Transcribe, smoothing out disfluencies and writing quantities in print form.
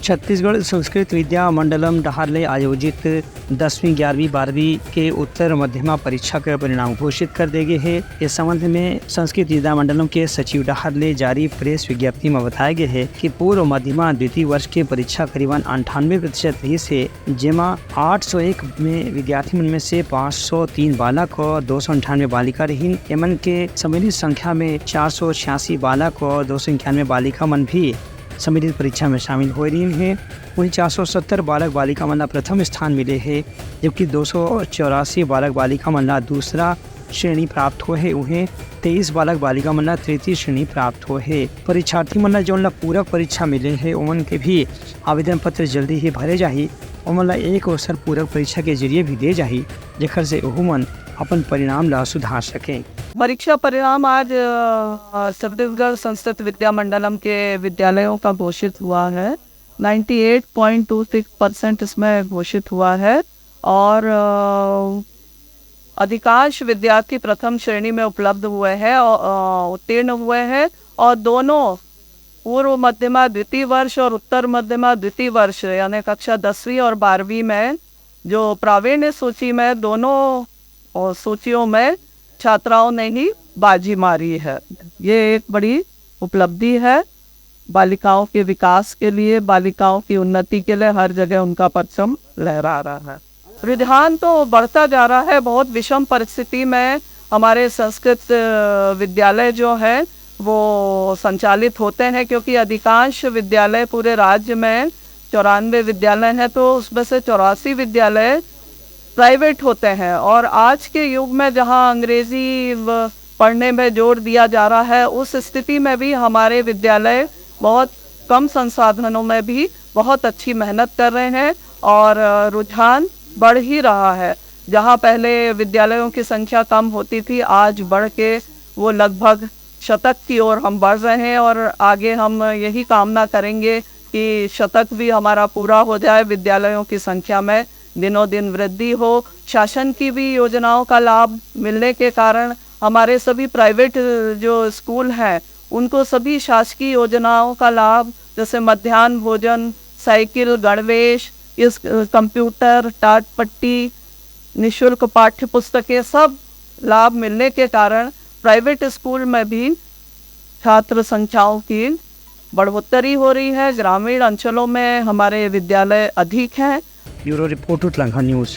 छत्तीसगढ़ संस्कृत विद्या मंडलम डहारले आयोजित 10वीं 11वीं 12वीं के उत्तर मध्यमा परीक्षा के परिणाम घोषित कर दिए गए हैं। इस संबंध में संस्कृत विद्या मंडलम के सचिव डहारले जारी प्रेस विज्ञप्ति में बताया गया है कि पूर्व मध्यमा द्वितीय वर्ष के परीक्षा करीबन 98% रही से, जेमा 801 में विद्यार्थी मन में से 503 बालक और 298 बालिका रही। एमन के सम्मिलित संख्या में 486 बालक और 291 बालिका मन भी सम्मिलित परीक्षा में शामिल हो रही हैं। वहीं 470 बालक बालिका मन प्रथम स्थान मिले हैं, जबकि 284 बालक बालिका मन दूसरा श्रेणी प्राप्त हुए है। उन्हें 23 बालक बालिका मन तृतीय श्रेणी प्राप्त हुए है। परीक्षार्थी मन जो पूरक परीक्षा मिले हैं, उमन के भी आवेदन पत्र जल्दी ही भरे जाही। उमन एक अवसर पूरक परीक्षा के जरिए भी दे जाही, जेकर से ओहुमन अपन परिणाम ला सुधार सकें। परीक्षा परिणाम आज छत्तीसगढ़ संस्कृत विद्या मंडलम के विद्यालयों का घोषित हुआ है। 98.26% इसमें घोषित हुआ है और अधिकांश विद्यार्थी प्रथम श्रेणी में उपलब्ध हुए हैं और उत्तीर्ण हुए हैं। और दोनों पूर्व मध्यमा द्वितीय वर्ष और उत्तर मध्यमा द्वितीय वर्ष यानी कक्षा 10वीं और 12वीं में जो प्रावीण्य सूची में दोनों सूचियों में छात्राओं ने ही बाजी मारी है। ये एक बड़ी उपलब्धि है। बालिकाओं के विकास के लिए, बालिकाओं की उन्नति के लिए हर जगह उनका परचम लहरा रहा है। रुझान तो बढ़ता जा रहा है। बहुत विषम परिस्थिति में हमारे संस्कृत विद्यालय जो है वो संचालित होते हैं, क्योंकि अधिकांश विद्यालय पूरे राज्य में 94 विद्यालय हैं, तो उसमें से 84 विद्यालय प्राइवेट होते हैं। और आज के युग में जहां अंग्रेजी पढ़ने में जोर दिया जा रहा है, उस स्थिति में भी हमारे विद्यालय बहुत कम संसाधनों में भी बहुत अच्छी मेहनत कर रहे हैं और रुझान बढ़ ही रहा है। जहां पहले विद्यालयों की संख्या कम होती थी, आज बढ़ के वो लगभग शतक की ओर हम बढ़ रहे हैं और आगे हम यही कामना करेंगे कि शतक भी हमारा पूरा हो जाए, विद्यालयों की संख्या में दिनों दिन वृद्धि हो। शासन की भी योजनाओं का लाभ मिलने के कारण हमारे सभी प्राइवेट जो स्कूल हैं उनको सभी शासकीय योजनाओं का लाभ, जैसे मध्याह्न भोजन, साइकिल, गणवेश, इस कंप्यूटर, टाट पट्टी, निःशुल्क पाठ्य पुस्तकें, सब लाभ मिलने के कारण प्राइवेट स्कूल में भी छात्र संख्याओं की बढ़ोतरी हो रही है। ग्रामीण अंचलों में हमारे विद्यालय अधिक हैं। Bureau report Uttarakhand news.